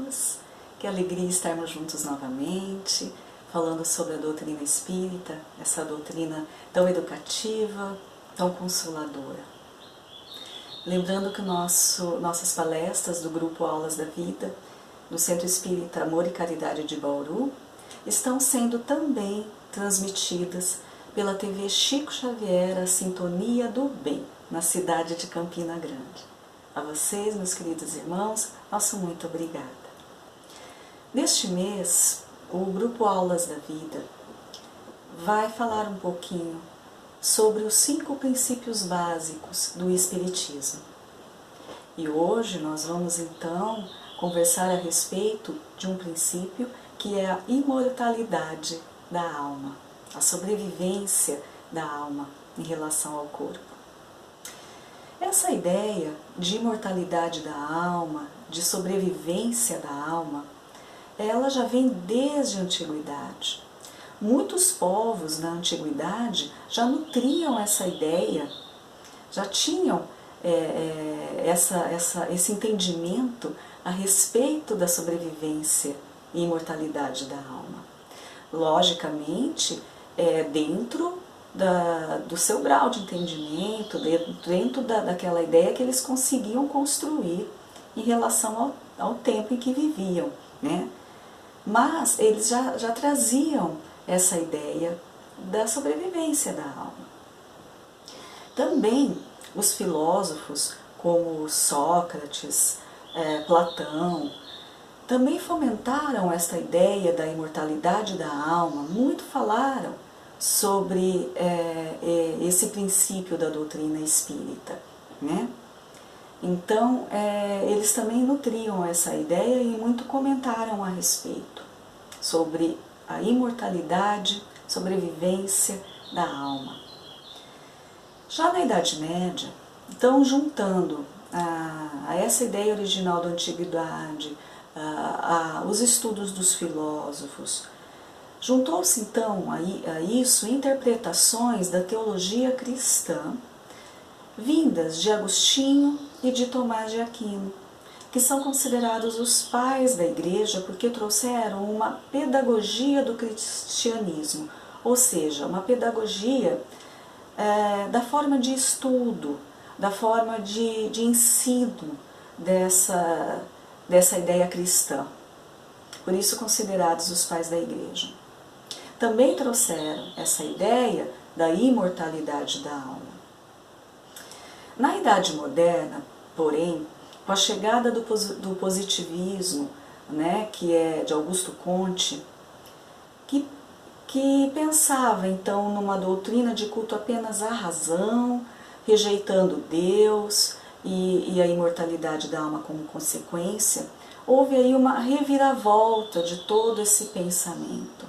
todos! Que alegria estarmos juntos novamente, falando sobre a doutrina espírita, essa doutrina tão educativa, tão consoladora. Lembrando que nossas palestras do Grupo Aulas da Vida, do Centro Espírita Amor e Caridade de Bauru, estão sendo também transmitidas pela TV Chico Xavier, a Sintonia do Bem, na cidade de Campina Grande. A vocês, meus queridos irmãos, nosso muito obrigada. Neste mês, o Grupo Aulas da Vida vai falar um pouquinho sobre os 5 princípios básicos do Espiritismo. E hoje nós vamos então conversar a respeito de um princípio que é a imortalidade da alma, a sobrevivência da alma em relação ao corpo. Essa ideia de imortalidade da alma, de sobrevivência da alma, ela já vem desde a antiguidade. Muitos povos na antiguidade já nutriam essa ideia, já tinham esse entendimento a respeito da sobrevivência e imortalidade da alma. Logicamente, dentro do seu grau de entendimento, dentro daquela ideia que eles conseguiam construir em relação ao tempo em que viviam, né? Mas eles já traziam essa ideia da sobrevivência da alma. Também os filósofos como Sócrates, Platão, também fomentaram esta ideia da imortalidade da alma, muito falaram sobre esse princípio da doutrina espírita, né? Então, eles também nutriam essa ideia e muito comentaram a respeito sobre a imortalidade, sobrevivência da alma. Já na Idade Média, então juntando a essa ideia original da antiguidade, os estudos dos filósofos, juntou-se então a isso interpretações da teologia cristã, vindas de Agostinho e de Tomás de Aquino, que são considerados os pais da Igreja porque trouxeram uma pedagogia do cristianismo, ou seja, uma pedagogia da forma de estudo, da forma de ensino dessa ideia cristã. Por isso considerados os pais da Igreja. Também trouxeram essa ideia da imortalidade da alma. Na Idade Moderna, porém, com a chegada do positivismo, né, que é de Augusto Comte, que pensava então numa doutrina de culto apenas à razão, rejeitando Deus e a imortalidade da alma como consequência, houve aí uma reviravolta de todo esse pensamento,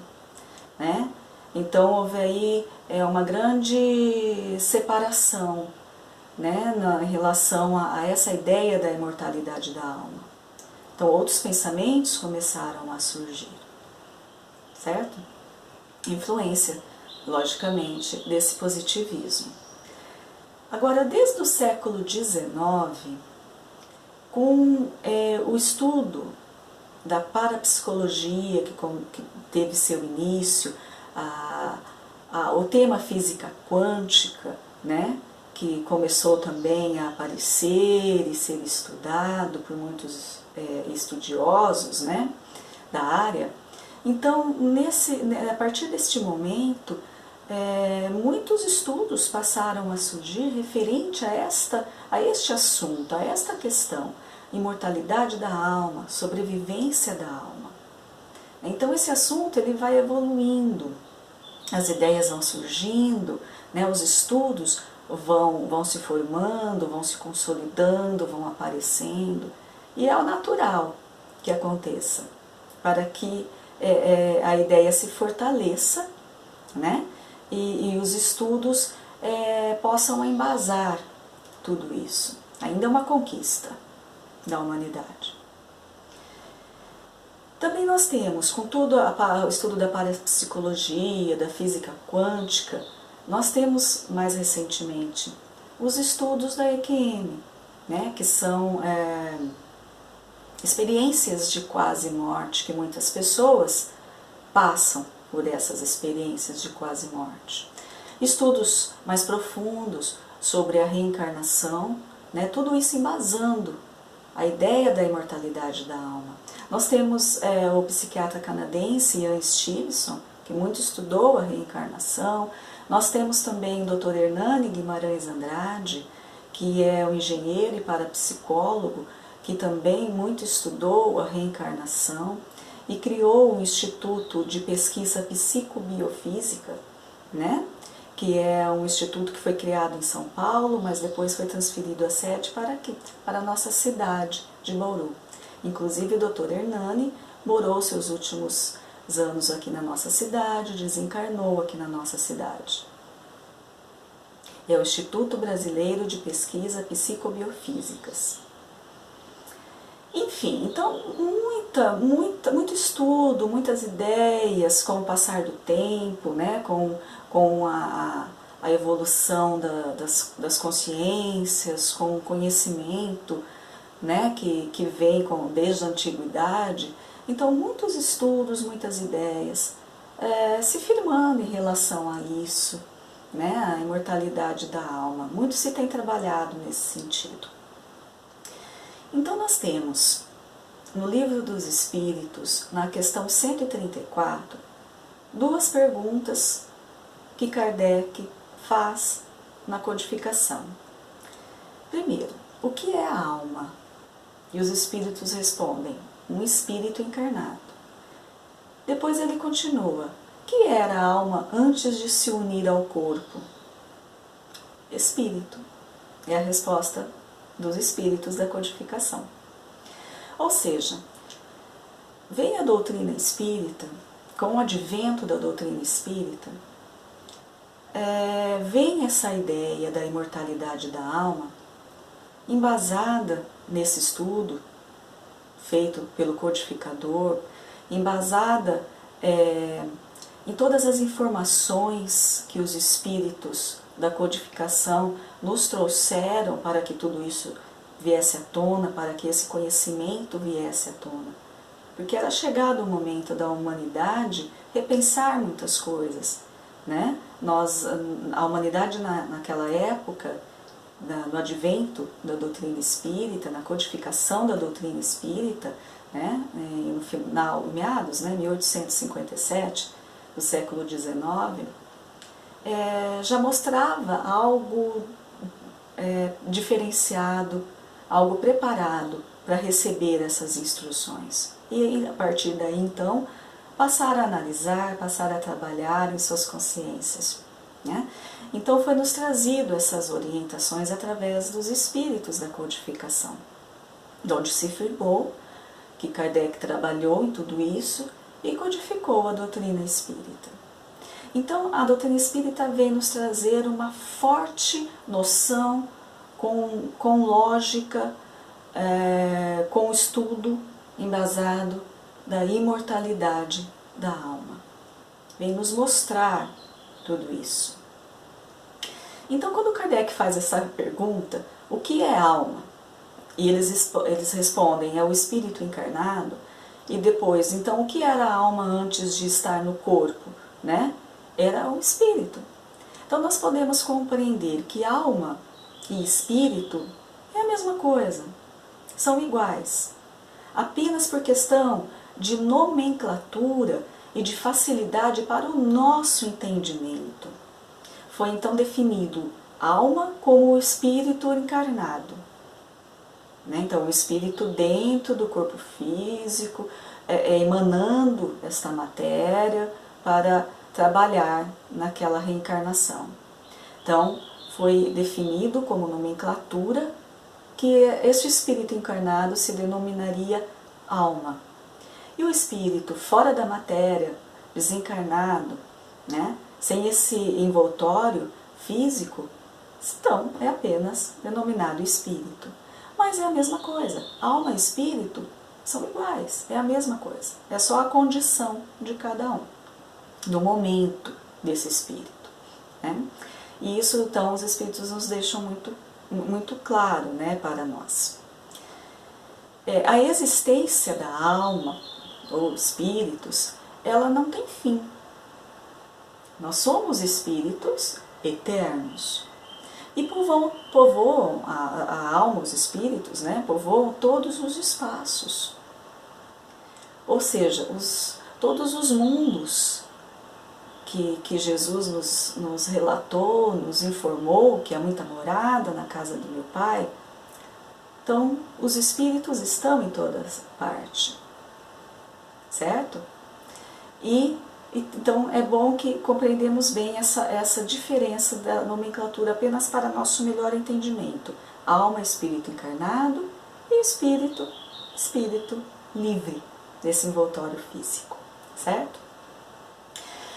né? Então houve aí uma grande separação, né, em relação a essa ideia da imortalidade da alma. Então outros pensamentos começaram a surgir, certo? Influência, logicamente, desse positivismo. Agora, desde o século XIX, com o estudo da parapsicologia, que teve seu início, o tema física quântica, né, que começou também a aparecer e ser estudado por muitos estudiosos, né, da área. Então, a partir deste momento, muitos estudos passaram a surgir referente a este assunto, a esta questão, imortalidade da alma, sobrevivência da alma. Então esse assunto ele vai evoluindo, as ideias vão surgindo, né, os estudos vão se formando, vão se consolidando, vão aparecendo, e é o natural que aconteça, para que a ideia se fortaleça, né? E os estudos possam embasar tudo isso. Ainda é uma conquista da humanidade. Também nós temos, com todo o estudo da parapsicologia, da física quântica, nós temos mais recentemente os estudos da EQM, né, que são experiências de quase morte, que muitas pessoas passam por essas experiências de quase morte. Estudos mais profundos sobre a reencarnação, né, tudo isso embasando a ideia da imortalidade da alma. Nós temos o psiquiatra canadense Ian Stevenson, que muito estudou a reencarnação. Nós temos também o Dr. Hernani Guimarães Andrade, que é um engenheiro e parapsicólogo, que também muito estudou a reencarnação e criou um instituto de pesquisa psicobiofísica, né? Que é um instituto que foi criado em São Paulo, mas depois foi transferido a sede para aqui, para a nossa cidade de Bauru. Inclusive o Dr. Hernani morou seus últimos anos aqui na nossa cidade, desencarnou aqui na nossa cidade. É o Instituto Brasileiro de Pesquisa Psicobiofísicas. Enfim, então muito estudo, muitas ideias com o passar do tempo, né, com a evolução das consciências, com o conhecimento, né, que vem desde a antiguidade. Então muitos estudos, muitas ideias se firmando em relação a isso, né, a imortalidade da alma. Muito se tem trabalhado nesse sentido. Então nós temos no Livro dos Espíritos, na questão 134, duas perguntas que Kardec faz na codificação. Primeiro, o que é a alma? E os espíritos respondem, um espírito encarnado. Depois ele continua, o que era a alma antes de se unir ao corpo? Espírito. É a resposta dos espíritos da codificação. Ou seja, vem a doutrina espírita, com o advento da doutrina espírita, vem essa ideia da imortalidade da alma, embasada nesse estudo feito pelo codificador, embasada em todas as informações que os espíritos da codificação nos trouxeram para que tudo isso viesse à tona, para que esse conhecimento viesse à tona. Porque era chegado o momento da humanidade repensar muitas coisas, né? A humanidade naquela época, no advento da doutrina espírita, na codificação da doutrina espírita, né? No final, meados, né? 1857, do século XIX, já mostrava algo diferenciado, algo preparado para receber essas instruções. E a partir daí, então, passar a analisar, passar a trabalhar em suas consciências, né? Então foi nos trazido essas orientações através dos espíritos da codificação, onde se firmou que Kardec trabalhou em tudo isso e codificou a doutrina espírita. Então a doutrina espírita vem nos trazer uma forte noção com lógica, com estudo embasado da imortalidade da alma. Vem nos mostrar tudo isso. Então, quando Kardec faz essa pergunta, o que é alma? E eles respondem, é o espírito encarnado. E depois, então, o que era a alma antes de estar no corpo? Né? Era o espírito. Então, nós podemos compreender que alma e espírito é a mesma coisa, são iguais. Apenas por questão de nomenclatura e de facilidade para o nosso entendimento. Foi então definido alma como o espírito encarnado. Então, o espírito dentro do corpo físico, emanando esta matéria para trabalhar naquela reencarnação. Então, foi definido como nomenclatura que este espírito encarnado se denominaria alma. E o espírito fora da matéria, desencarnado, né, sem esse envoltório físico, então é apenas denominado espírito. Mas é a mesma coisa, alma e espírito são iguais, é a mesma coisa. É só a condição de cada um, do momento desse espírito, né? E isso, então, os espíritos nos deixam muito claro, né, para nós. a existência da alma, ou espíritos, ela não tem fim. Nós somos espíritos eternos. E povoam a alma, os espíritos, né, povoam todos os espaços. Ou seja, todos os mundos que Jesus nos relatou, nos informou que há muita morada na casa do meu Pai. Então, os espíritos estão em toda parte, certo? Então, é bom que compreendemos bem essa diferença da nomenclatura apenas para nosso melhor entendimento. Alma, espírito encarnado e espírito livre desse envoltório físico, certo?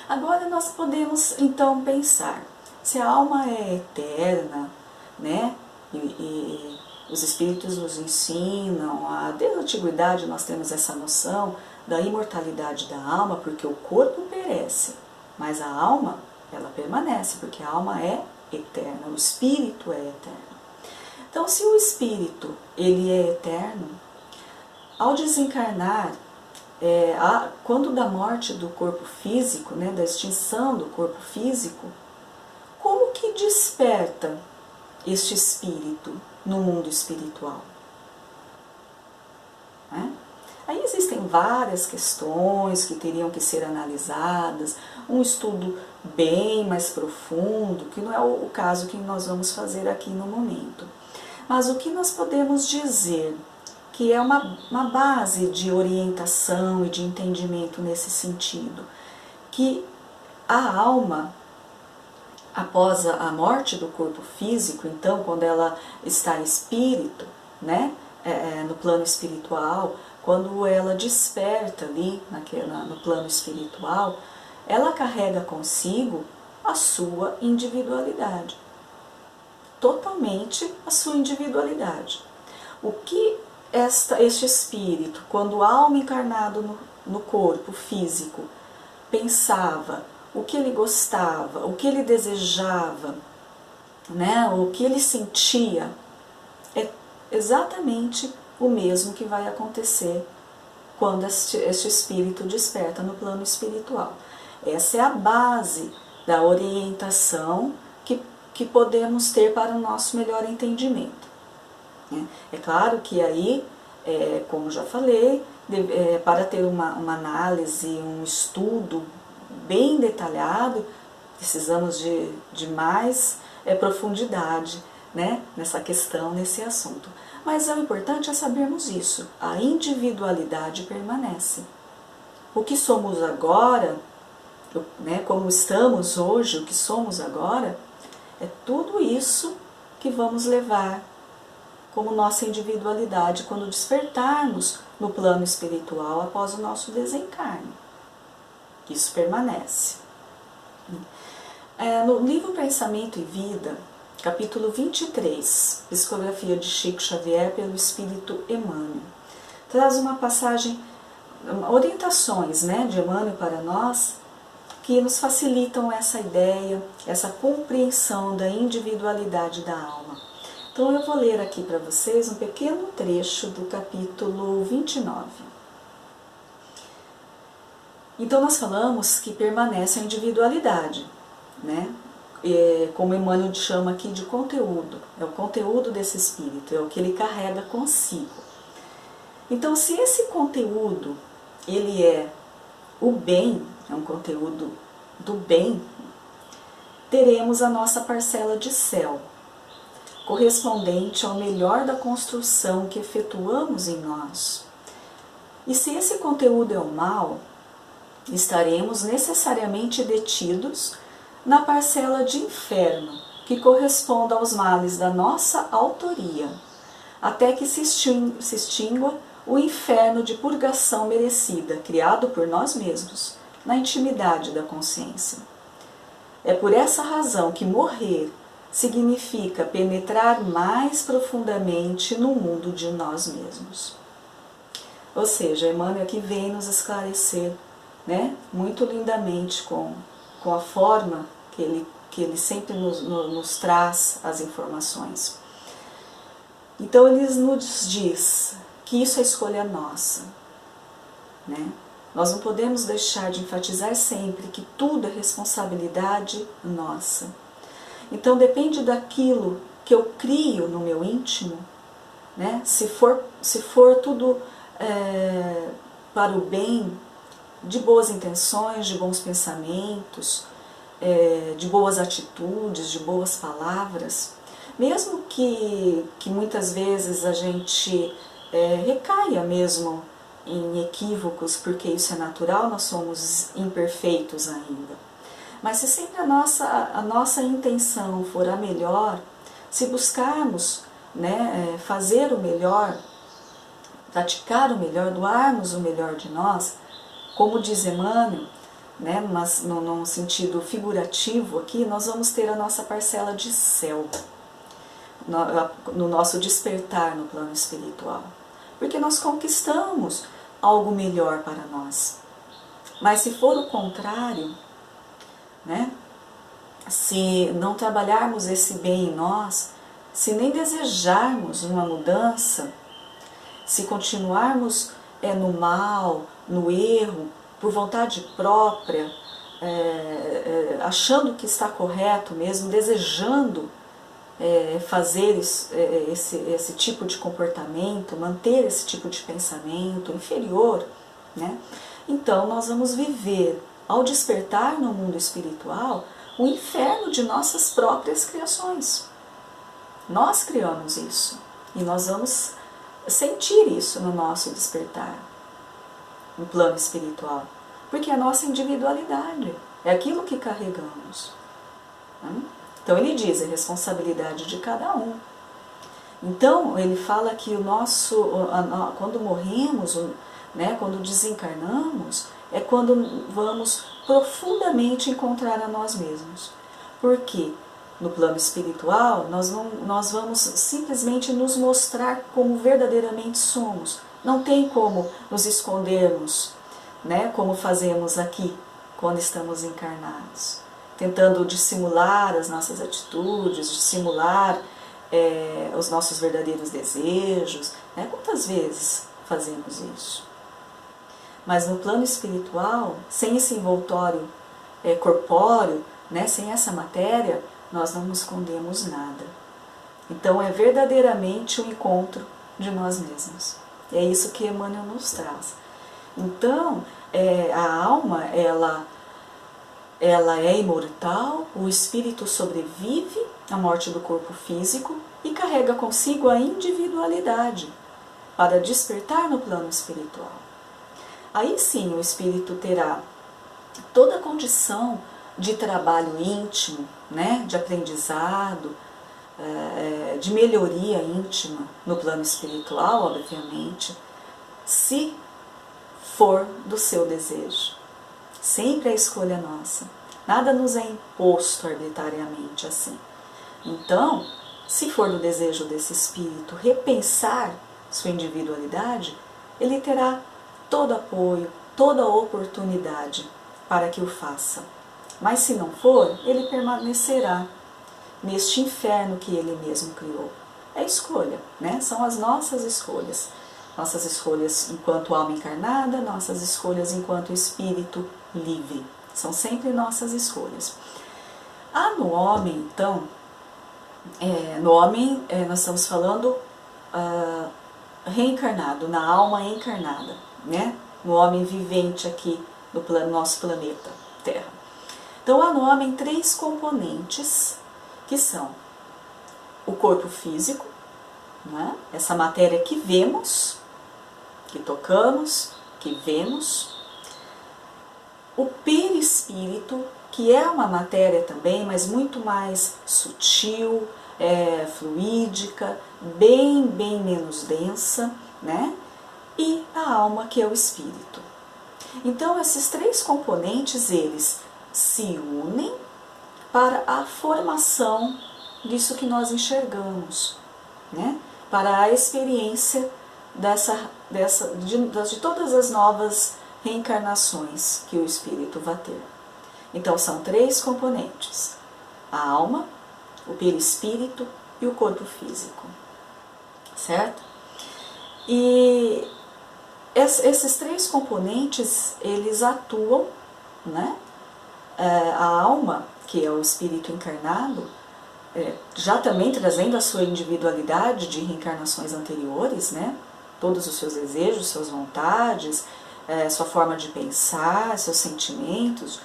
Agora nós podemos então pensar, se a alma é eterna, né, e os espíritos nos ensinam, desde a antiguidade nós temos essa noção da imortalidade da alma, porque o corpo perece, mas a alma, ela permanece, porque a alma é eterna, o espírito é eterno. Então, se o espírito, ele é eterno, ao desencarnar, quando da morte do corpo físico, né, da extinção do corpo físico, como que desperta este espírito no mundo espiritual? Aí existem várias questões que teriam que ser analisadas, um estudo bem mais profundo, que não é o caso que nós vamos fazer aqui no momento. Mas o que nós podemos dizer que é uma base de orientação e de entendimento nesse sentido, que a alma, após a morte do corpo físico, então quando ela está espírito, né, no plano espiritual, quando ela desperta ali no plano espiritual, ela carrega consigo a sua individualidade, totalmente a sua individualidade. O que este espírito, quando alma encarnado no corpo físico, pensava, o que ele gostava, o que ele desejava, né, o que ele sentia, é exatamente o mesmo que vai acontecer quando este espírito desperta no plano espiritual. Essa é a base da orientação que podemos ter para o nosso melhor entendimento. É claro que aí, como já falei, para ter uma análise, um estudo bem detalhado, precisamos de mais profundidade, né, nessa questão, nesse assunto. Mas o importante é sabermos isso, a individualidade permanece. O que somos agora, né, como estamos hoje, o que somos agora, é tudo isso que vamos levar como nossa individualidade quando despertarmos no plano espiritual após o nosso desencarne. Isso permanece. No livro Pensamento e Vida, capítulo 23, Psicografia de Chico Xavier pelo Espírito Emmanuel, traz uma passagem, orientações, né, de Emmanuel para nós, que nos facilitam essa ideia, essa compreensão da individualidade da alma. Então eu vou ler aqui para vocês um pequeno trecho do capítulo 29. Então nós falamos que permanece a individualidade, né? Como Emmanuel chama aqui de conteúdo, é o conteúdo desse espírito, é o que ele carrega consigo. Então, se esse conteúdo, ele é o bem, é um conteúdo do bem, teremos a nossa parcela de céu, correspondente ao melhor da construção que efetuamos em nós. E se esse conteúdo é o mal, estaremos necessariamente detidos na parcela de inferno, que corresponde aos males da nossa autoria, até que se extingua o inferno de purgação merecida, criado por nós mesmos, na intimidade da consciência. É por essa razão que morrer significa penetrar mais profundamente no mundo de nós mesmos. Ou seja, Emmanuel aqui vem nos esclarecer, né, muito lindamente com a forma que ele sempre nos traz as informações. Então ele nos diz que isso é escolha nossa, né? Nós não podemos deixar de enfatizar sempre que tudo é responsabilidade nossa. Então depende daquilo que eu crio no meu íntimo, né? Se for tudo para o bem, de boas intenções, de bons pensamentos, de boas atitudes, de boas palavras, mesmo que muitas vezes a gente recaia mesmo em equívocos, porque isso é natural, nós somos imperfeitos ainda. Mas se sempre a nossa intenção for a melhor, se buscarmos, né, fazer o melhor, praticar o melhor, doarmos o melhor de nós, como diz Emmanuel, né, mas num sentido figurativo aqui, nós vamos ter a nossa parcela de céu no nosso despertar no plano espiritual. Porque nós conquistamos algo melhor para nós. Mas se for o contrário, né, se não trabalharmos esse bem em nós, se nem desejarmos uma mudança, se continuarmos no mal, no erro, por vontade própria, achando que está correto mesmo, desejando fazer esse tipo de comportamento, manter esse tipo de pensamento inferior, né? Então nós vamos viver, ao despertar no mundo espiritual, o inferno de nossas próprias criações. Nós criamos isso e nós vamos sentir isso no nosso despertar, no plano espiritual, porque é a nossa individualidade, é aquilo que carregamos. Então ele diz, é responsabilidade de cada um. Então ele fala que quando morremos, né, quando desencarnamos, é quando vamos profundamente encontrar a nós mesmos. Porque no plano espiritual nós vamos simplesmente nos mostrar como verdadeiramente somos. Não tem como nos escondermos, né, como fazemos aqui quando estamos encarnados, tentando dissimular as nossas atitudes, dissimular os nossos verdadeiros desejos, né? Quantas vezes fazemos isso? Mas no plano espiritual, sem esse envoltório corpóreo, né, sem essa matéria, nós não nos escondemos nada. Então é verdadeiramente o encontro de nós mesmos. É isso que Emmanuel nos traz. Então, a alma, ela é imortal, o espírito sobrevive à morte do corpo físico e carrega consigo a individualidade para despertar no plano espiritual. Aí sim o espírito terá toda a condição de trabalho íntimo, né, de aprendizado, de melhoria íntima no plano espiritual, obviamente, se for do seu desejo. Sempre é escolha nossa. Nada nos é imposto arbitrariamente assim. Então, se for do desejo desse espírito repensar sua individualidade, ele terá todo apoio, toda oportunidade para que o faça. Mas se não for, ele permanecerá neste inferno que ele mesmo criou. É escolha, né? São as nossas escolhas. Nossas escolhas enquanto alma encarnada, nossas escolhas enquanto espírito livre. São sempre nossas escolhas. No homem, então, nós estamos falando reencarnado, na alma encarnada, né? No homem vivente aqui no nosso planeta Terra. Então há no homem 3 componentes, que são o corpo físico, né? Essa matéria que vemos, que tocamos, que vemos. O perispírito, que é uma matéria também, mas muito mais sutil, fluídica, bem menos densa, né? E a alma, que é o espírito. Então esses 3 componentes, eles se unem para a formação disso que nós enxergamos, né? Para a experiência de todas as novas reencarnações que o espírito vai ter. Então são 3 componentes: a alma, o perispírito e o corpo físico, certo? E esses três componentes, eles atuam, né? A alma, que é o espírito encarnado, já também trazendo a sua individualidade de reencarnações anteriores, né? Todos os seus desejos, suas vontades, sua forma de pensar, seus sentimentos,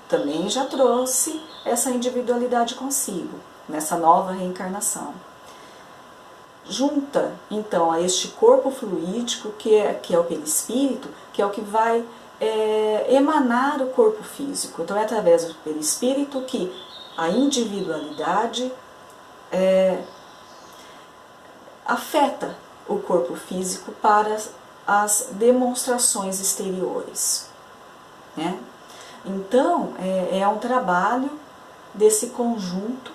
também já trouxe essa individualidade consigo, nessa nova reencarnação. Junta, então, a este corpo fluídico, que é o perispírito, que é o que vai emanar o corpo físico. Então, é através do perispírito que a individualidade afeta o corpo físico para as demonstrações exteriores, né? Então, é um trabalho desse conjunto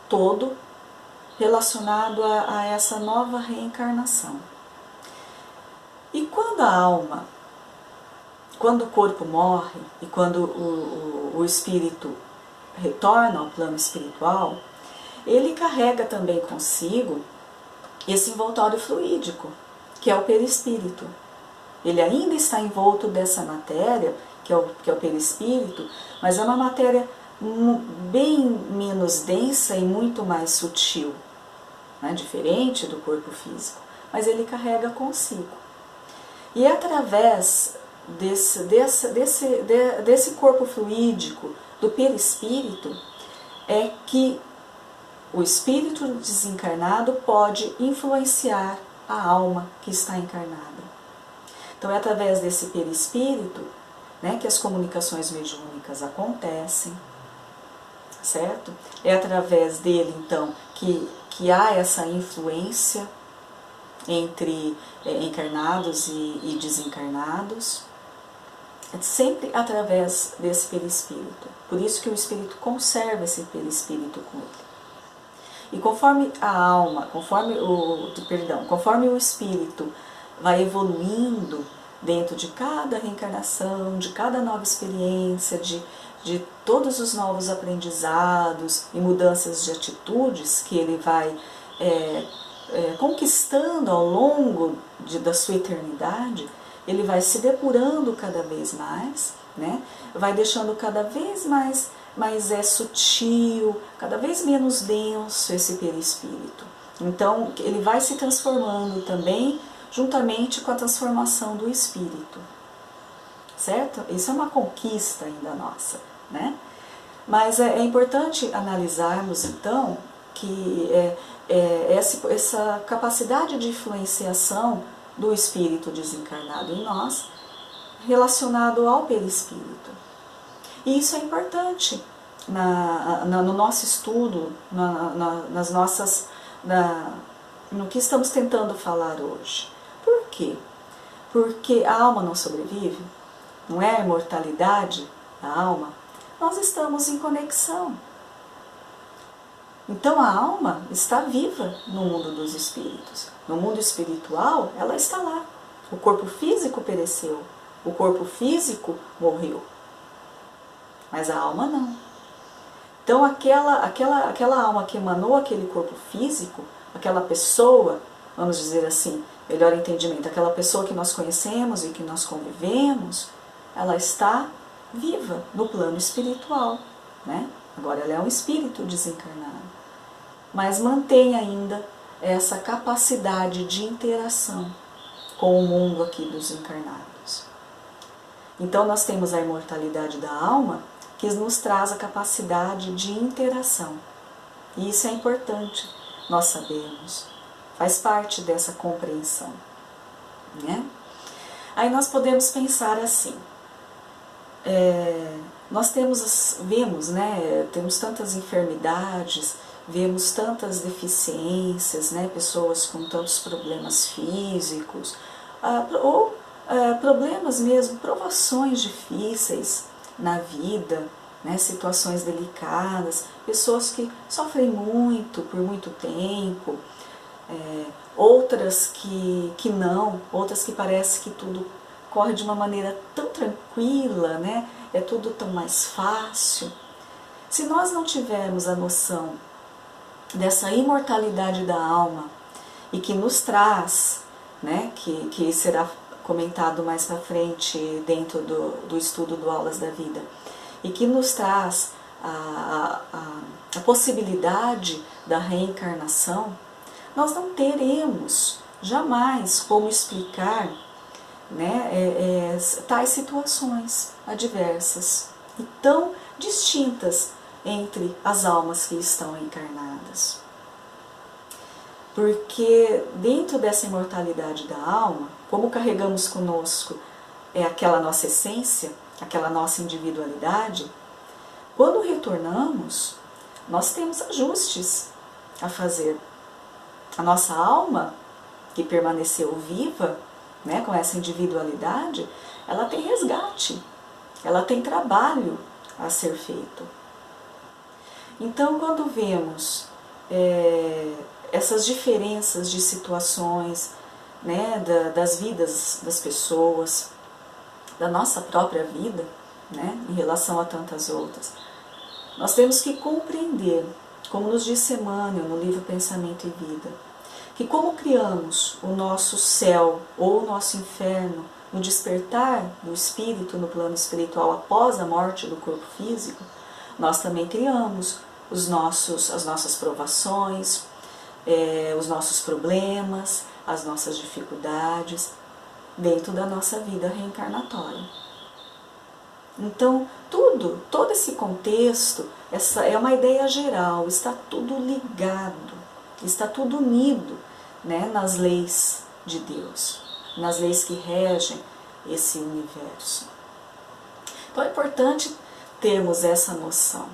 todo relacionado a essa nova reencarnação. E quando a alma, quando o corpo morre e quando o espírito retorna ao plano espiritual, ele carrega também consigo esse envoltório fluídico, que é o perispírito. Ele ainda está envolto dessa matéria, que é o perispírito, mas é uma matéria bem menos densa e muito mais sutil, né? Diferente do corpo físico, mas ele carrega consigo. E é através desse corpo fluídico, do perispírito, é que o espírito desencarnado pode influenciar a alma que está encarnada. Então é através desse perispírito, né, que as comunicações mediúnicas acontecem, certo? É através dele, então, que há essa influência entre encarnados e desencarnados, sempre através desse perispírito. Por isso que o espírito conserva esse perispírito com ele. E conforme a alma, conforme o espírito vai evoluindo dentro de cada reencarnação, de cada nova experiência, de todos os novos aprendizados e mudanças de atitudes que ele vai conquistando ao longo da sua eternidade, ele vai se depurando cada vez mais, né? Vai deixando cada vez mais sutil, cada vez menos denso esse perispírito. Então, ele vai se transformando também juntamente com a transformação do espírito, certo? Isso é uma conquista ainda nossa, né? Mas é importante analisarmos, então, que essa capacidade de influenciação do espírito desencarnado em nós, relacionado ao perispírito. E isso é importante no nosso estudo, no que estamos tentando falar hoje. Por quê? Porque a alma não sobrevive, não é a imortalidade da alma, nós estamos em conexão. Então a alma está viva no mundo dos espíritos. No mundo espiritual, ela está lá. O corpo físico pereceu, o corpo físico morreu, mas a alma não. Então aquela alma que emanou aquele corpo físico, aquela pessoa, vamos dizer assim, melhor entendimento, aquela pessoa que nós conhecemos e que nós convivemos, ela está viva no plano espiritual, né? Agora ela é um espírito desencarnado, mas mantém ainda essa capacidade de interação com o mundo aqui dos encarnados. Então nós temos a imortalidade da alma, que nos traz a capacidade de interação. E isso é importante, nós sabemos, faz parte dessa compreensão, né? Aí nós podemos pensar assim, nós vemos, né, temos tantas enfermidades, vemos tantas deficiências, né, pessoas com tantos problemas físicos, ou problemas mesmo, provações difíceis na vida, né, situações delicadas, pessoas que sofrem muito por muito tempo, outras que não, outras que parece que tudo corre de uma maneira tão tranquila, né, é tudo tão mais fácil. Se nós não tivermos a noção dessa imortalidade da alma e que nos traz né, que será comentado mais para frente dentro do estudo do Aulas da Vida, e que nos traz a possibilidade da reencarnação, nós não teremos jamais como explicar, né, tais situações adversas e tão distintas entre as almas que estão encarnadas. Porque dentro dessa imortalidade da alma, como carregamos conosco aquela nossa essência, aquela nossa individualidade, quando retornamos, nós temos ajustes a fazer. A nossa alma, que permaneceu viva, né, com essa individualidade, ela tem resgate, ela tem trabalho a ser feito. Então, quando vemos essas diferenças de situações, né, das vidas das pessoas, da nossa própria vida, né, em relação a tantas outras, nós temos que compreender, como nos disse Emmanuel no livro Pensamento e Vida, que como criamos o nosso céu ou o nosso inferno no despertar do espírito no plano espiritual após a morte do corpo físico, nós também criamos as nossas provações, os nossos problemas, as nossas dificuldades dentro da nossa vida reencarnatória. Então, todo esse contexto, essa é uma ideia geral, está tudo ligado, está tudo unido, né, nas leis de Deus, nas leis que regem esse universo. Então é importante termos essa noção,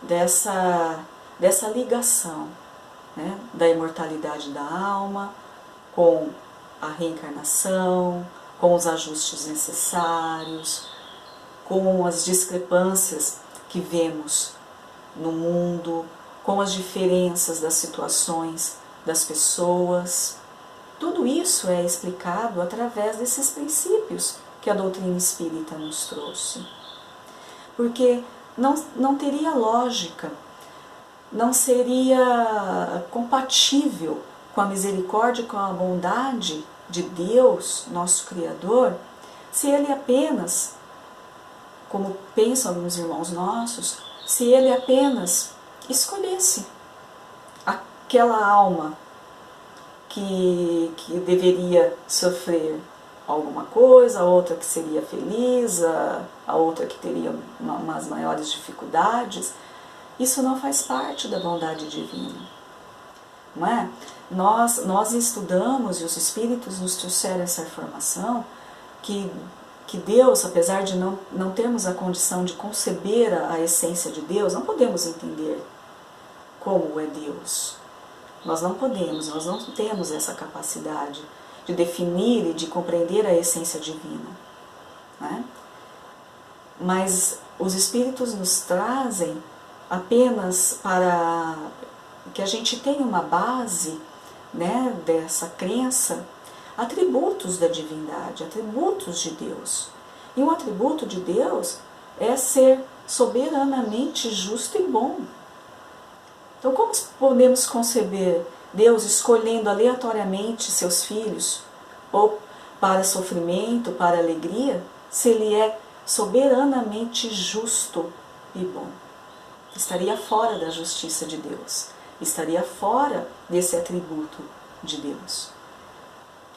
dessa ligação, né, da imortalidade da alma com a reencarnação, com os ajustes necessários, com as discrepâncias que vemos no mundo, com as diferenças das situações das pessoas. Tudo isso é explicado através desses princípios que a doutrina espírita nos trouxe. Porque não teria lógica, não seria compatível com a misericórdia e com a bondade de Deus, nosso Criador, se Ele apenas, como pensam alguns irmãos nossos, se Ele apenas escolhesse aquela alma que deveria sofrer alguma coisa, a outra que seria feliz, a outra que teria umas maiores dificuldades. Isso não faz parte da bondade divina, não é? Nós estudamos, e os Espíritos nos trouxeram essa informação, que Deus, apesar de não termos a condição de conceber a essência de Deus, não podemos entender como é Deus. Nós não podemos, nós não temos essa capacidade de definir e de compreender a essência divina, né? Mas os Espíritos nos trazem apenas para que a gente tenha uma base, né, dessa crença, atributos da divindade, atributos de Deus. E um atributo de Deus é ser soberanamente justo e bom. Então, como podemos conceber Deus escolhendo aleatoriamente seus filhos, ou para sofrimento, para alegria, se Ele é soberanamente justo e bom? Estaria fora da justiça de Deus, estaria fora desse atributo de Deus.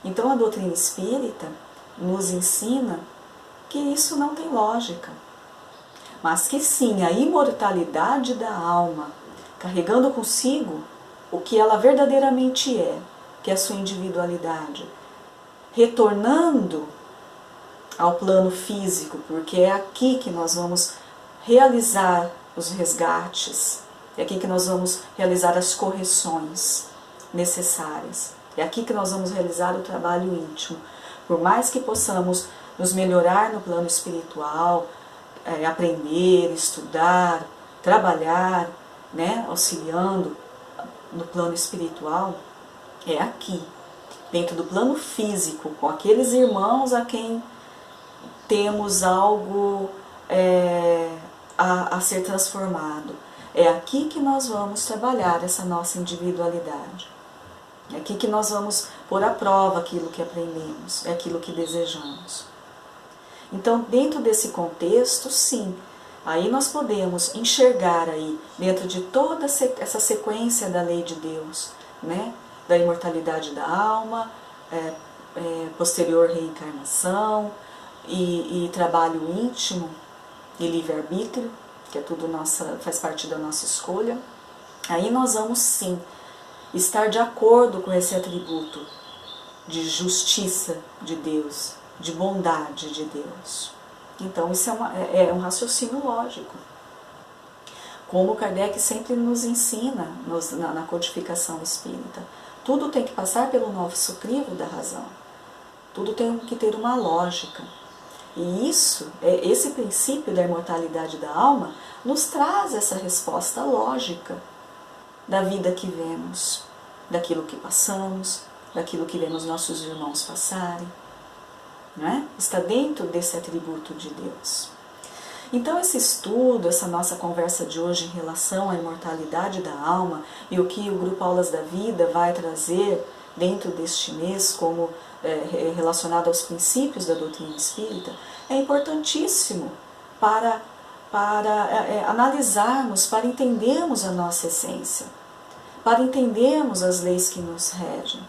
Então a doutrina espírita nos ensina que isso não tem lógica, mas que sim, a imortalidade da alma, carregando consigo o que ela verdadeiramente é, que é a sua individualidade, retornando ao plano físico, porque é aqui que nós vamos realizar os resgates, é aqui que nós vamos realizar as correções necessárias, é aqui que nós vamos realizar o trabalho íntimo. Por mais que possamos nos melhorar no plano espiritual, aprender, estudar, trabalhar, né, auxiliando no plano espiritual, é aqui, dentro do plano físico, com aqueles irmãos a quem temos algo a ser transformado. É aqui que nós vamos trabalhar essa nossa individualidade. É aqui que nós vamos pôr à prova aquilo que aprendemos, é aquilo que desejamos. Então, dentro desse contexto, sim, aí nós podemos enxergar aí, dentro de toda essa sequência da lei de Deus, né, da imortalidade da alma, posterior reencarnação e trabalho íntimo e livre-arbítrio, que é tudo faz parte da nossa escolha, aí nós vamos sim estar de acordo com esse atributo de justiça de Deus, de bondade de Deus. Então isso é um raciocínio lógico. Como Kardec sempre nos ensina na codificação espírita. Tudo tem que passar pelo nosso crivo da razão. Tudo tem que ter uma lógica. E esse princípio da imortalidade da alma nos traz essa resposta lógica da vida que vemos, daquilo que passamos, daquilo que vemos nossos irmãos passarem. Não é? Está dentro desse atributo de Deus. Então esse estudo, essa nossa conversa de hoje em relação à imortalidade da alma e o que o Grupo Aulas da Vida vai trazer dentro deste mês como relacionado aos princípios da doutrina espírita, é importantíssimo para analisarmos, para entendermos a nossa essência, para entendermos as leis que nos regem,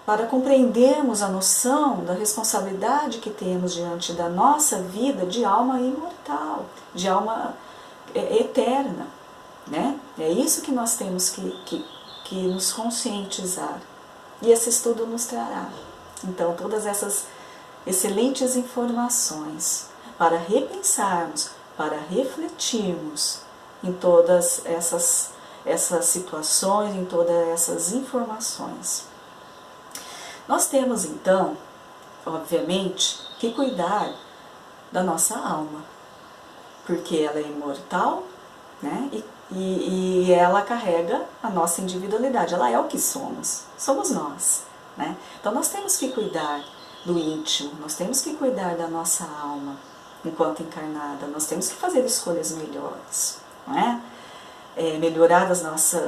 para compreendermos a noção da responsabilidade que temos diante da nossa vida de alma imortal, de alma eterna. Né? É isso que nós temos que nos conscientizar. E esse estudo nos trará, então, todas essas excelentes informações para repensarmos, para refletirmos em todas essas situações, em todas essas informações. Nós temos, então, obviamente, que cuidar da nossa alma, porque ela é imortal, né? E ela carrega a nossa individualidade, ela é o que somos nós. Né? Então nós temos que cuidar do íntimo, nós temos que cuidar da nossa alma enquanto encarnada, nós temos que fazer escolhas melhores, não é?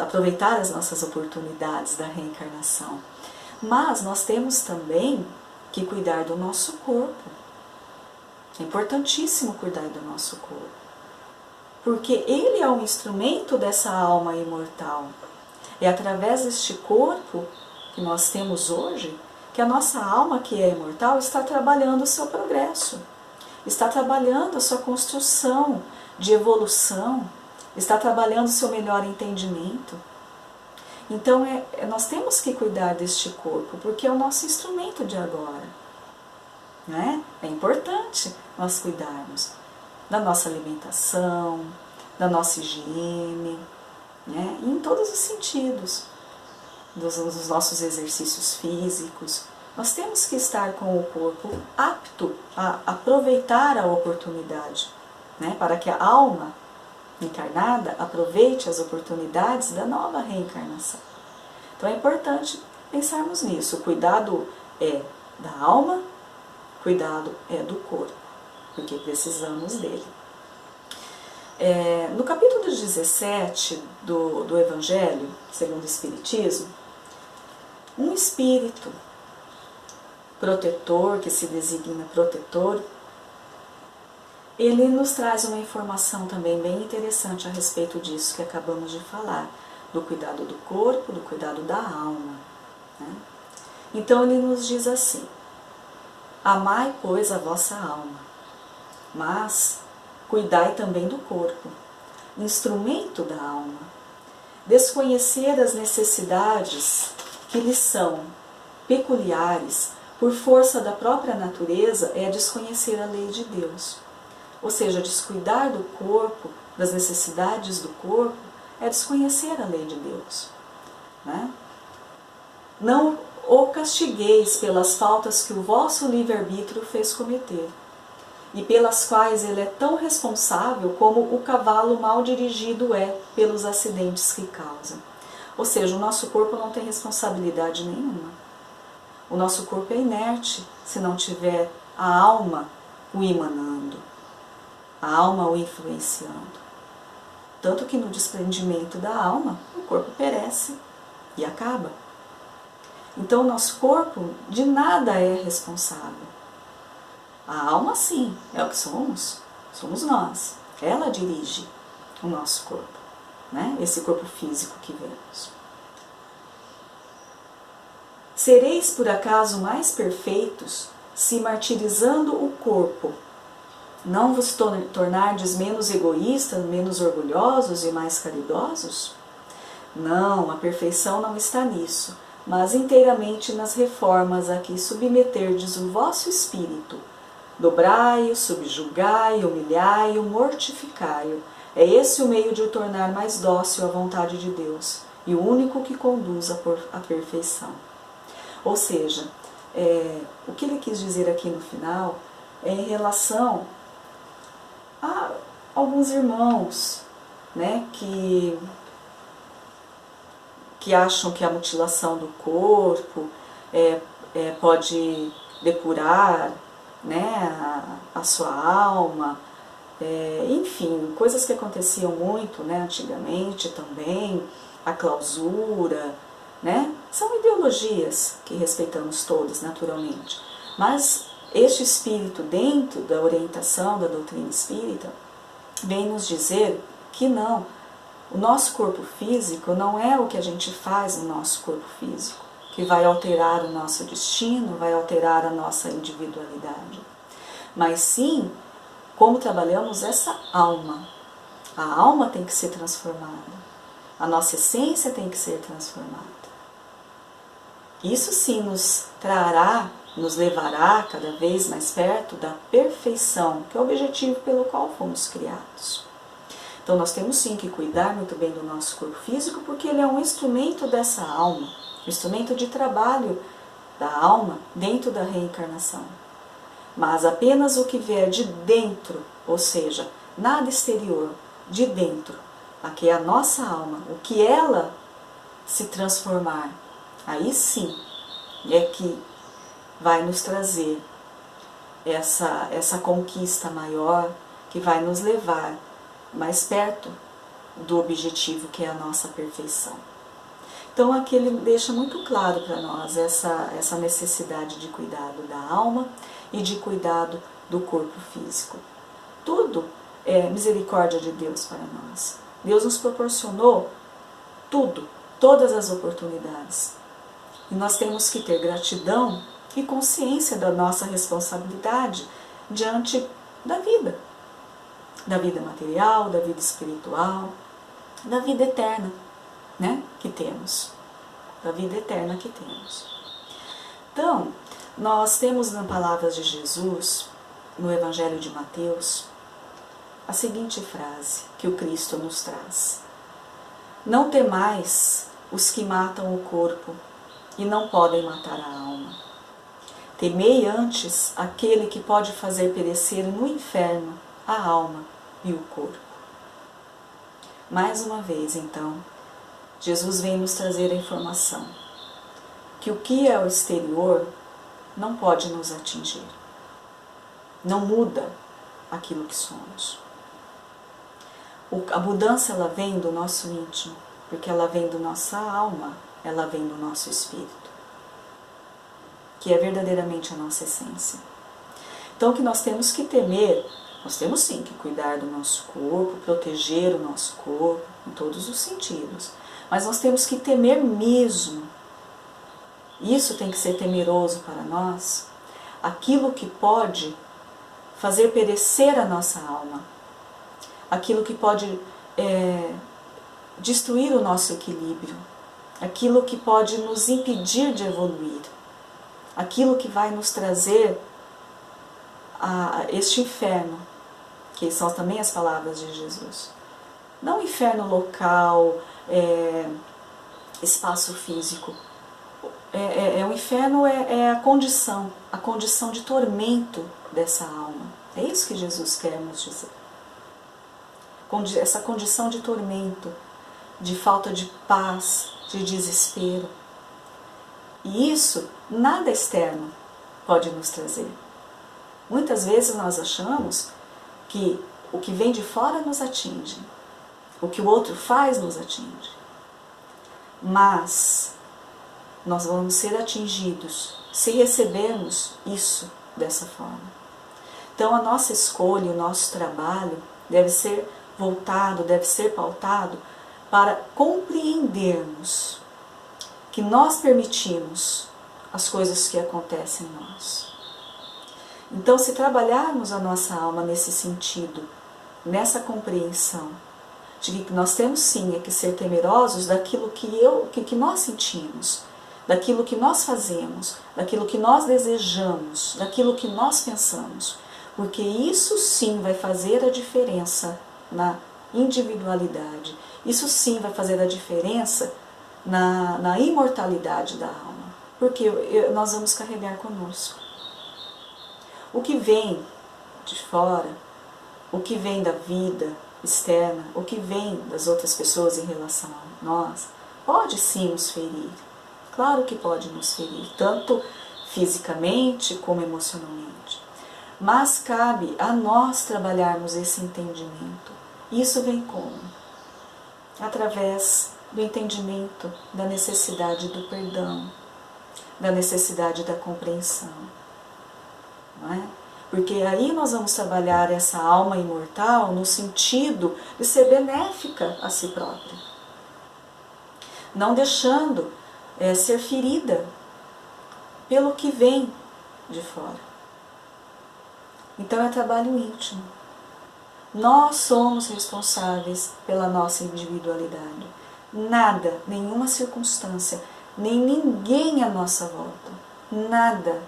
Aproveitar as nossas oportunidades da reencarnação. Mas nós temos também que cuidar do nosso corpo. É importantíssimo cuidar do nosso corpo, porque ele é um instrumento dessa alma imortal. É através deste corpo que nós temos hoje que a nossa alma, que é imortal, está trabalhando o seu progresso, está trabalhando a sua construção de evolução, está trabalhando o seu melhor entendimento. Então nós temos que cuidar deste corpo, porque é o nosso instrumento de agora. Né? É importante nós cuidarmos da nossa alimentação, da nossa higiene, né? Em todos os sentidos, dos nossos exercícios físicos. Nós temos que estar com o corpo apto a aproveitar a oportunidade, né? Para que a alma encarnada aproveite as oportunidades da nova reencarnação. Então é importante pensarmos nisso. O cuidado é da alma, cuidado é do corpo, porque precisamos dele. No capítulo 17 do Evangelho, segundo o Espiritismo, um espírito protetor, que se designa protetor, ele nos traz uma informação também bem interessante a respeito disso que acabamos de falar, do cuidado do corpo, do cuidado da alma. Né? Então ele nos diz assim: amai, pois, a vossa alma, mas cuidai também do corpo, instrumento da alma. Desconhecer as necessidades que lhes são peculiares por força da própria natureza é desconhecer a lei de Deus. Ou seja, descuidar do corpo, das necessidades do corpo, é desconhecer a lei de Deus. Né? Não o castigueis pelas faltas que o vosso livre-arbítrio fez cometer, e pelas quais ele é tão responsável como o cavalo mal dirigido é pelos acidentes que causa. Ou seja, o nosso corpo não tem responsabilidade nenhuma. O nosso corpo é inerte se não tiver a alma o emanando, a alma o influenciando. Tanto que no desprendimento da alma, o corpo perece e acaba. Então o nosso corpo de nada é responsável. A alma sim, é o que somos nós. Ela dirige o nosso corpo, né? Esse corpo físico que vemos. Sereis por acaso mais perfeitos se martirizando o corpo, não vos tornardes menos egoístas, menos orgulhosos e mais caridosos? Não, a perfeição não está nisso, mas inteiramente nas reformas a que submeterdes o vosso espírito. Dobrai-o, subjugai-o, humilhai-o, mortificai-o. É esse o meio de o tornar mais dócil à vontade de Deus e o único que conduz à perfeição. Ou seja, o que ele quis dizer aqui no final é em relação a alguns irmãos, né, que acham que a mutilação do corpo pode depurar, né, a sua alma, enfim, coisas que aconteciam muito, né, antigamente também, a clausura, né, são ideologias que respeitamos todos naturalmente, mas este espírito dentro da orientação da doutrina espírita vem nos dizer que não, o nosso corpo físico não é o que a gente faz no nosso corpo físico que vai alterar o nosso destino, vai alterar a nossa individualidade, mas sim como trabalhamos essa alma. A alma tem que ser transformada, a nossa essência tem que ser transformada. Isso sim nos trará, nos levará cada vez mais perto da perfeição, que é o objetivo pelo qual fomos criados. Então nós temos sim que cuidar muito bem do nosso corpo físico, porque ele é um instrumento dessa alma, um instrumento de trabalho da alma dentro da reencarnação. Mas apenas o que vier de dentro, ou seja, nada exterior, de dentro, aqui é a nossa alma, o que ela se transformar, aí sim é que vai nos trazer essa conquista maior, que vai nos levar mais perto do objetivo que é a nossa perfeição. Então aqui ele deixa muito claro para nós essa necessidade de cuidado da alma e de cuidado do corpo físico. Tudo é misericórdia de Deus para nós. Deus nos proporcionou tudo, todas as oportunidades. E nós temos que ter gratidão e consciência da nossa responsabilidade diante da vida material, da vida espiritual, da vida eterna, né, que temos, da vida eterna que temos. Então, nós temos nas palavras de Jesus, no Evangelho de Mateus, a seguinte frase que o Cristo nos traz: não temais os que matam o corpo e não podem matar a alma. Temei antes aquele que pode fazer perecer no inferno a alma e o corpo. Mais uma vez, então, Jesus vem nos trazer a informação que o que é o exterior não pode nos atingir. Não muda aquilo que somos. A mudança ela vem do nosso íntimo, porque ela vem da nossa alma, ela vem do nosso espírito, que é verdadeiramente a nossa essência. Então, o que nós temos que temer, nós temos sim que cuidar do nosso corpo, proteger o nosso corpo, em todos os sentidos, mas nós temos que temer mesmo. Isso tem que ser temeroso para nós, aquilo que pode fazer perecer a nossa alma, aquilo que pode destruir o nosso equilíbrio, aquilo que pode nos impedir de evoluir, aquilo que vai nos trazer a este inferno, que são também as palavras de Jesus. Não inferno local, espaço físico. O inferno é a condição de tormento dessa alma. É isso que Jesus quer nos dizer. Essa condição de tormento, de falta de paz, de desespero. E isso, nada externo pode nos trazer. Muitas vezes nós achamos que o que vem de fora nos atinge, o que o outro faz nos atinge. Mas nós vamos ser atingidos se recebermos isso dessa forma. Então a nossa escolha, o nosso trabalho deve ser voltado, deve ser pautado para compreendermos que nós permitimos as coisas que acontecem em nós. Então, se trabalharmos a nossa alma nesse sentido, nessa compreensão, de que nós temos sim que ser temerosos daquilo que nós sentimos, daquilo que nós fazemos, daquilo que nós desejamos, daquilo que nós pensamos, porque isso sim vai fazer a diferença na individualidade, isso sim vai fazer a diferença na imortalidade da alma, porque nós vamos carregar conosco. O que vem de fora, o que vem da vida externa, o que vem das outras pessoas em relação a nós, pode sim nos ferir. Claro que pode nos ferir, tanto fisicamente como emocionalmente. Mas cabe a nós trabalharmos esse entendimento. Isso vem como? Através do entendimento da necessidade do perdão, da necessidade da compreensão. Não é? Porque aí nós vamos trabalhar essa alma imortal no sentido de ser benéfica a si própria. Não deixando ser ferida pelo que vem de fora. Então é trabalho íntimo. Nós somos responsáveis pela nossa individualidade. Nada, nenhuma circunstância, nem ninguém à nossa volta, nada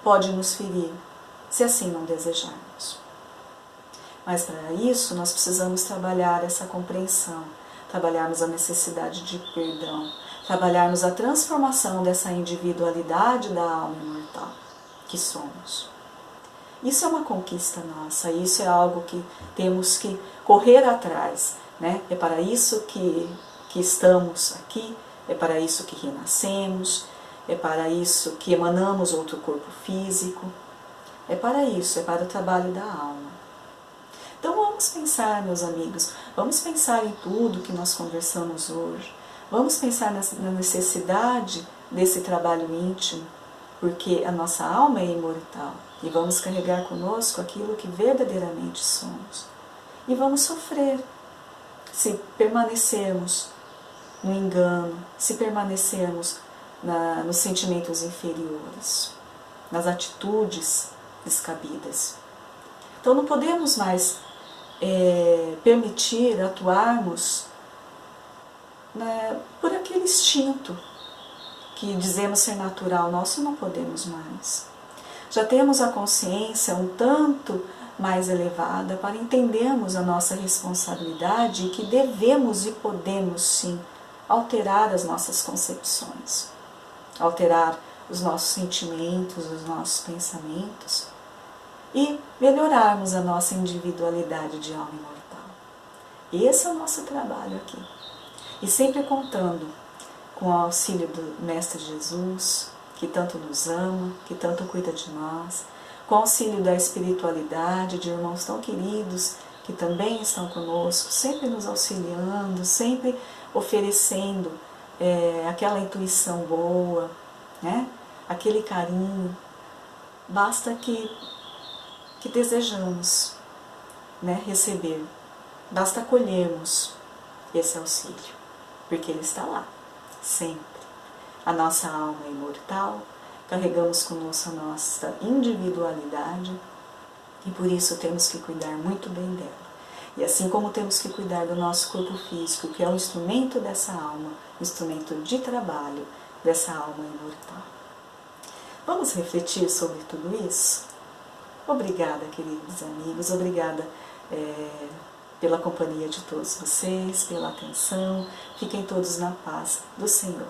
pode nos ferir, se assim não desejarmos. Mas para isso nós precisamos trabalhar essa compreensão, trabalharmos a necessidade de perdão, trabalharmos a transformação dessa individualidade da alma imortal que somos. Isso é uma conquista nossa, isso é algo que temos que correr atrás, né? É para isso que estamos aqui, é para isso que renascemos, é para isso que emanamos outro corpo físico, é para isso, é para o trabalho da alma. Então vamos pensar, meus amigos, vamos pensar em tudo que nós conversamos hoje, vamos pensar na necessidade desse trabalho íntimo, porque a nossa alma é imortal e vamos carregar conosco aquilo que verdadeiramente somos. E vamos sofrer se permanecermos no engano, se permanecermos nos sentimentos inferiores, nas atitudes descabidas. Então não podemos mais permitir atuarmos por aquele instinto que dizemos ser natural, nosso não podemos mais. Já temos a consciência um tanto mais elevada para entendermos a nossa responsabilidade e que devemos e podemos sim alterar as nossas concepções, alterar os nossos sentimentos, os nossos pensamentos e melhorarmos a nossa individualidade de alma imortal. Esse é o nosso trabalho aqui. E sempre contando com o auxílio do Mestre Jesus, que tanto nos ama, que tanto cuida de nós, com o auxílio da espiritualidade, de irmãos tão queridos que também estão conosco, sempre nos auxiliando, sempre oferecendo aquela intuição boa, né? Aquele carinho. Basta que desejamos, né, receber, basta acolhermos esse auxílio, porque ele está lá, sempre. A nossa alma é imortal, carregamos conosco a nossa individualidade e por isso temos que cuidar muito bem dela. E assim como temos que cuidar do nosso corpo físico, que é o instrumento dessa alma, instrumento de trabalho dessa alma imortal. Vamos refletir sobre tudo isso? Obrigada, queridos amigos, obrigada pela companhia de todos vocês, pela atenção. Fiquem todos na paz do Senhor.